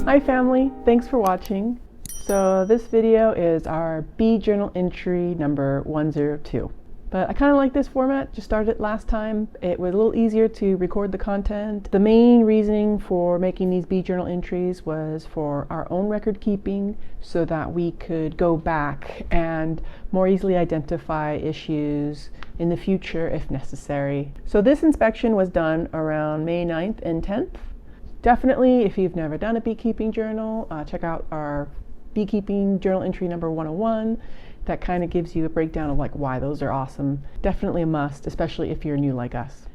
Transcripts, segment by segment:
Hi family, thanks for watching. So this video is our bee journal entry number 102. But I kind of like this format, just started it last time. It was a little easier to record the content. The main reasoning for making these bee journal entries was for our own record keeping so that we could go back and more easily identify issues in the future if necessary. So this inspection was done around May 9th and 10th. Definitely, if you've never done a beekeeping journal, check out our beekeeping journal entry number 101. That kind of gives you a breakdown of like why those are awesome. Definitely a must, especially if you're new like us.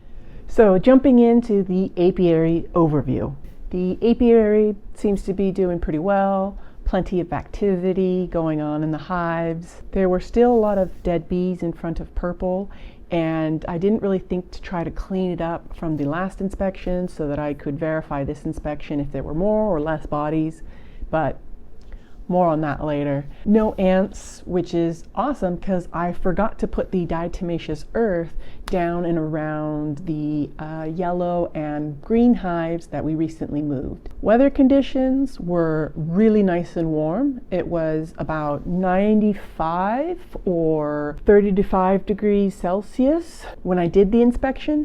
So jumping into the apiary overview. The apiary seems to be doing pretty well. Plenty of activity going on in the hives. There were still a lot of dead bees in front of Purple, and I didn't really think to try to clean it up from the last inspection so that I could verify this inspection if there were more or less bodies, but more on that later. No ants, which is awesome because I forgot to put the diatomaceous earth down and around the yellow and green hives that we recently moved. Weather conditions were really nice and warm. It was about 95 or 35 degrees Celsius when I did the inspection,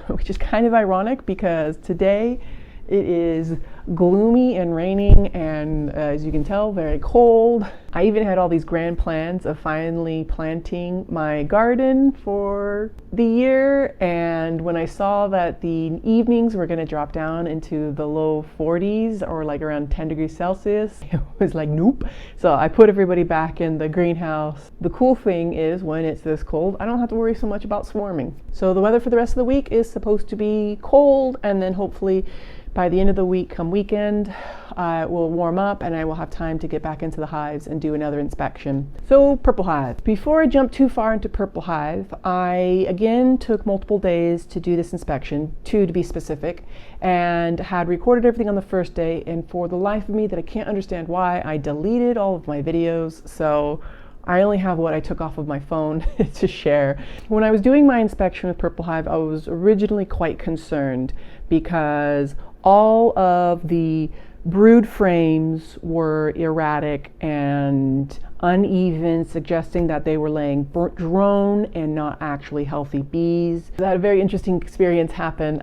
which is kind of ironic because today it is gloomy and raining and as you can tell, very cold. I even had all these grand plans of finally planting my garden for the year, and when I saw that the evenings were going to drop down into the low 40s or like around 10 degrees Celsius, it was like nope. So I put everybody back in the greenhouse. The cool thing is when it's this cold, I don't have to worry so much about swarming. So the weather for the rest of the week is supposed to be cold, and then hopefully by the end of the week, come weekend, it will warm up and I will have time to get back into the hives and do another inspection. So Purple Hive. Before I jump too far into Purple Hive, I again took multiple days to do this inspection, 2 to be specific, and had recorded everything on the first day, and for the life of me that I can't understand why, I deleted all of my videos, so I only have what I took off of my phone to share. When I was doing my inspection with Purple Hive, I was originally quite concerned because all of the brood frames were erratic and uneven, suggesting that they were laying drone and not actually healthy bees. I had a very interesting experience happen.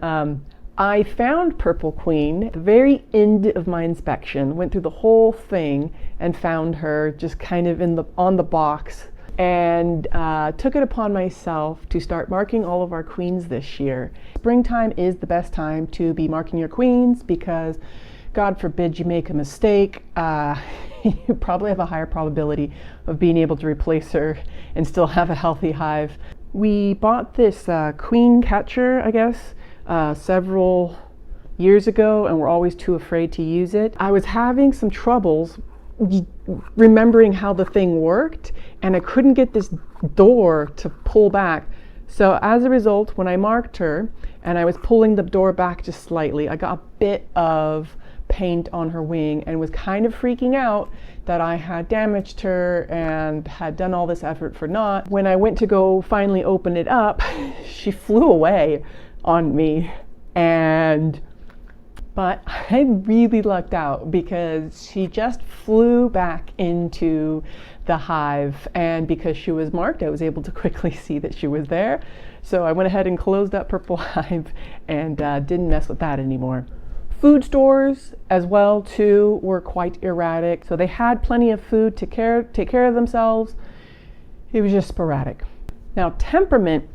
I found Purple Queen at the very end of my inspection, went through the whole thing and found her just kind of on the box, and took it upon myself to start marking all of our queens this year. Springtime is the best time to be marking your queens because God forbid you make a mistake, you probably have a higher probability of being able to replace her and still have a healthy hive. We bought this queen catcher, I guess, several years ago, and we're always too afraid to use it. I was having some troubles remembering how the thing worked, and I couldn't get this door to pull back. So as a result, when I marked her and I was pulling the door back just slightly, I got a bit of paint on her wing and was kind of freaking out that I had damaged her and had done all this effort for naught. When I went to go finally open it up, she flew away on me, but I really lucked out because she just flew back into the hive, and because she was marked, I was able to quickly see that she was there. So I went ahead and closed that Purple Hive and didn't mess with that anymore. Food stores as well too were quite erratic, so they had plenty of food to take care of themselves. It was just sporadic. Now temperament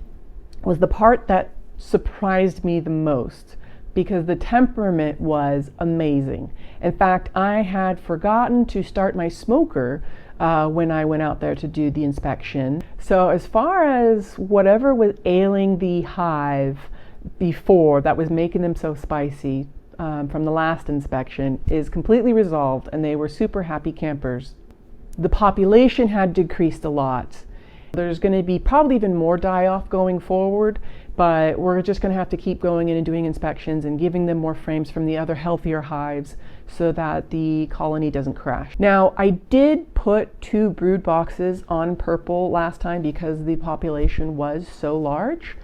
was the part that surprised me the most, because the temperament was amazing. In fact, I had forgotten to start my smoker when I went out there to do the inspection. So as far as whatever was ailing the hive before that was making them so spicy from the last inspection is completely resolved, and they were super happy campers. The population had decreased a lot. There's going to be probably even more die-off going forward, but we're just going to have to keep going in and doing inspections and giving them more frames from the other healthier hives so that the colony doesn't crash. Now, I did put 2 brood boxes on Purple last time because the population was so large,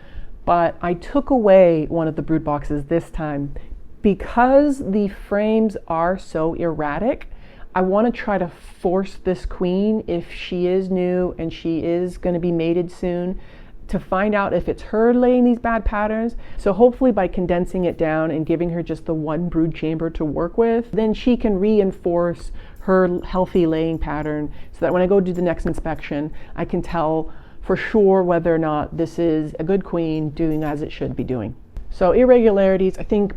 but I took away one of the brood boxes this time Because the frames are so erratic, I want to try to force this queen, if she is new and she is going to be mated soon, to find out if it's her laying these bad patterns. So hopefully by condensing it down and giving her just the one brood chamber to work with, then she can reinforce her healthy laying pattern so that when I go do the next inspection, I can tell for sure whether or not this is a good queen doing as it should be doing. So irregularities, I think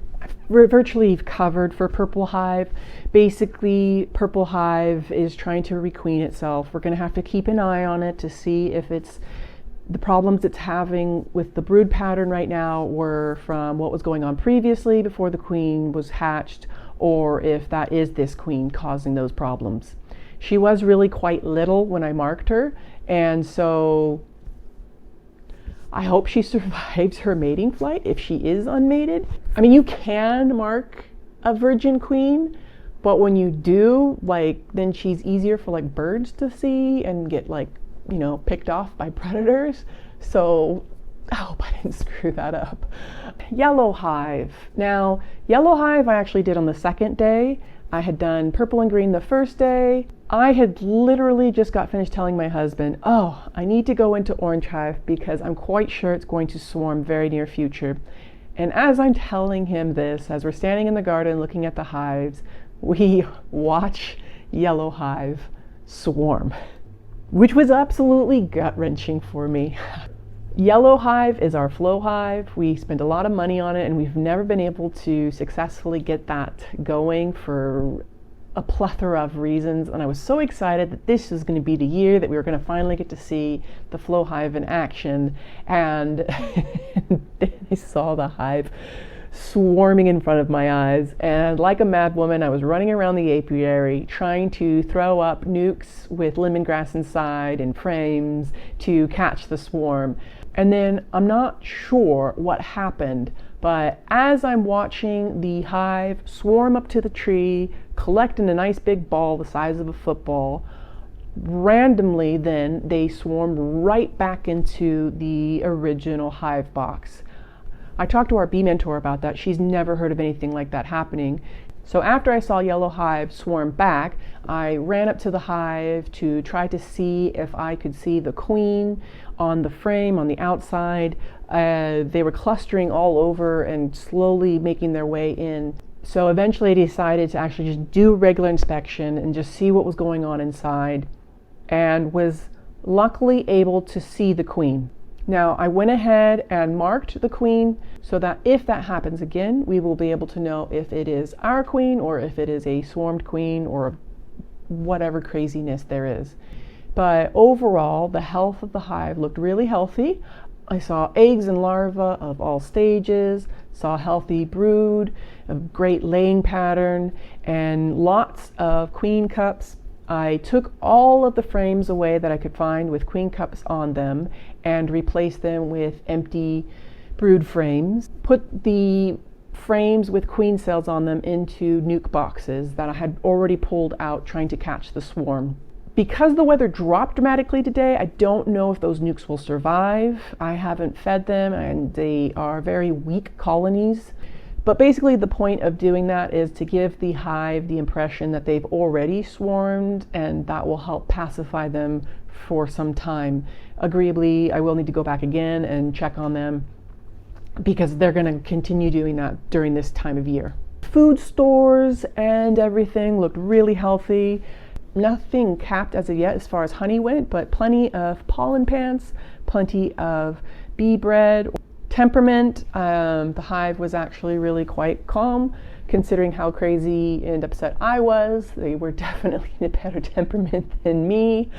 we're virtually covered for Purple Hive. Basically, Purple Hive is trying to requeen itself. We're going to have to keep an eye on it to see if it's the problems it's having with the brood pattern right now were from what was going on previously before the queen was hatched, or if that is this queen causing those problems. She was really quite little when I marked her, and so I hope she survives her mating flight if she is unmated. I mean, you can mark a virgin queen, but when you do, like, then she's easier for like birds to see and get like, you know, picked off by predators. So I hope I didn't screw that up. Yellow hive. Now, yellow hive I actually did on the second day. I had done purple and green the first day. I had literally just got finished telling my husband, oh, I need to go into orange hive because I'm quite sure it's going to swarm very near future. And as I'm telling him this, as we're standing in the garden looking at the hives, we watch yellow hive swarm, which was absolutely gut-wrenching for me. Yellow hive is our flow hive. We spent a lot of money on it and we've never been able to successfully get that going for a plethora of reasons. And I was so excited that this was going to be the year that we were going to finally get to see the flow hive in action. And then I saw the hive swarming in front of my eyes, and like a mad woman I was running around the apiary trying to throw up nukes with lemongrass inside and frames to catch the swarm. And then I'm not sure what happened, but as I'm watching the hive swarm up to the tree, collect in a nice big ball the size of a football, randomly then they swarm right back into the original hive box. I talked to our bee mentor about that. She's never heard of anything like that happening. So after I saw yellow hive swarm back, I ran up to the hive to try to see if I could see the queen on the frame on the outside. They were clustering all over and slowly making their way in. So eventually I decided to actually just do a regular inspection and just see what was going on inside, and was luckily able to see the queen. Now, I went ahead and marked the queen so that if that happens again, we will be able to know if it is our queen or if it is a swarmed queen or whatever craziness there is. But overall, the health of the hive looked really healthy. I saw eggs and larvae of all stages, saw healthy brood, a great laying pattern, and lots of queen cups. I took all of the frames away that I could find with queen cups on them and replaced them with empty brood frames. Put the frames with queen cells on them into nuke boxes that I had already pulled out trying to catch the swarm. Because the weather dropped dramatically today, I don't know if those nukes will survive. I haven't fed them and they are very weak colonies. But basically the point of doing that is to give the hive the impression that they've already swarmed, and that will help pacify them for some time. Agreeably, I will need to go back again and check on them because they're going to continue doing that during this time of year. Food stores and everything looked really healthy. Nothing capped as of yet as far as honey went, but plenty of pollen pants, plenty of bee bread. Temperament, the hive was actually really quite calm considering how crazy and upset I was. They were definitely in a better temperament than me.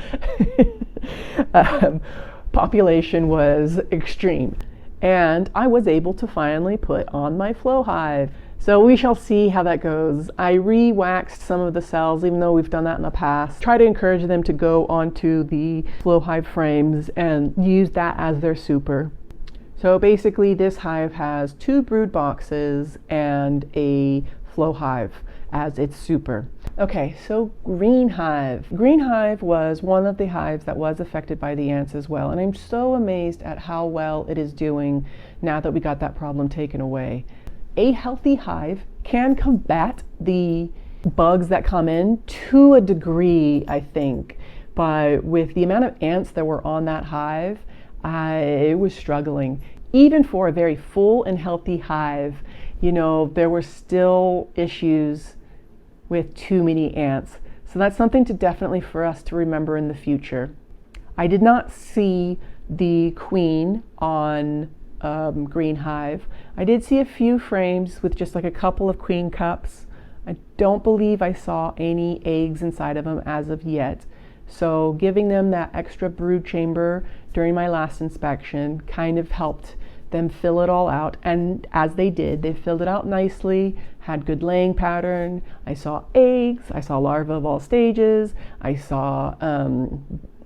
Population was extreme. And I was able to finally put on my flow hive. So we shall see how that goes. I re-waxed some of the cells, even though we've done that in the past. Try to encourage them to go onto the flow hive frames and use that as their super. So basically this hive has 2 brood boxes and a flow hive as its super. Okay, so green hive. Green hive was one of the hives that was affected by the ants as well, and I'm so amazed at how well it is doing now that we got that problem taken away. a healthy hive can combat the bugs that come in to a degree, I think. But with the amount of ants that were on that hive, I was struggling. Even for a very full and healthy hive, you know, there were still issues with too many ants. So that's something to definitely for us to remember in the future. I did not see the queen on green hive. I did see a few frames with just like a couple of queen cups. I don't believe I saw any eggs inside of them as of yet. So giving them that extra brood chamber during my last inspection kind of helped them fill it all out. And as they did, they filled it out nicely, had good laying pattern. I saw eggs, I saw larvae of all stages, I saw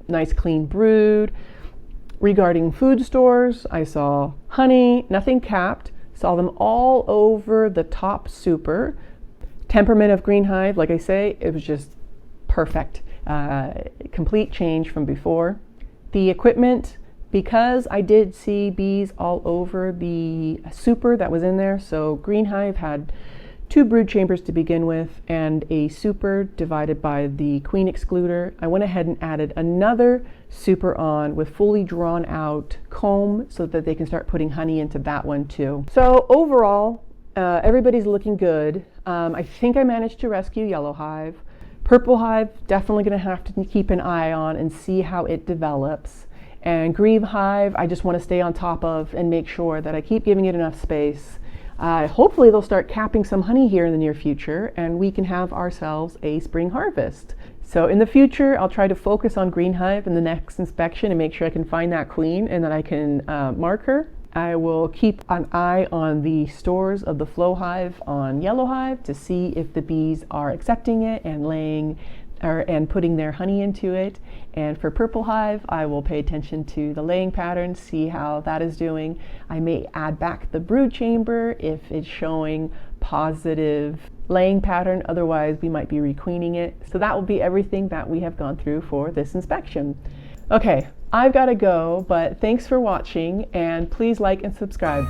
nice clean brood. Regarding food stores, I saw honey, nothing capped, saw them all over the top super. Temperament of green hive, like I say, it was just perfect. Complete change from before. The equipment, because I did see bees all over the super that was in there, so green hive had 2 brood chambers to begin with and a super divided by the queen excluder. I went ahead and added another super on with fully drawn out comb so that they can start putting honey into that one too. So overall, everybody's looking good. I think I managed to rescue yellow hive. Purple hive, definitely going to have to keep an eye on and see how it develops. And green hive, I just want to stay on top of and make sure that I keep giving it enough space. Hopefully they'll start capping some honey here in the near future and we can have ourselves a spring harvest. So in the future, I'll try to focus on green hive in the next inspection and make sure I can find that queen and that I can mark her. I will keep an eye on the stores of the flow hive on yellow hive to see if the bees are accepting it and laying and putting their honey into it. And for purple hive, I will pay attention to the laying pattern, see how that is doing. I may add back the brood chamber if it's showing positive laying pattern, otherwise we might be requeening it. So that will be everything that we have gone through for this inspection. Okay, I've got to go, but thanks for watching and please like and subscribe.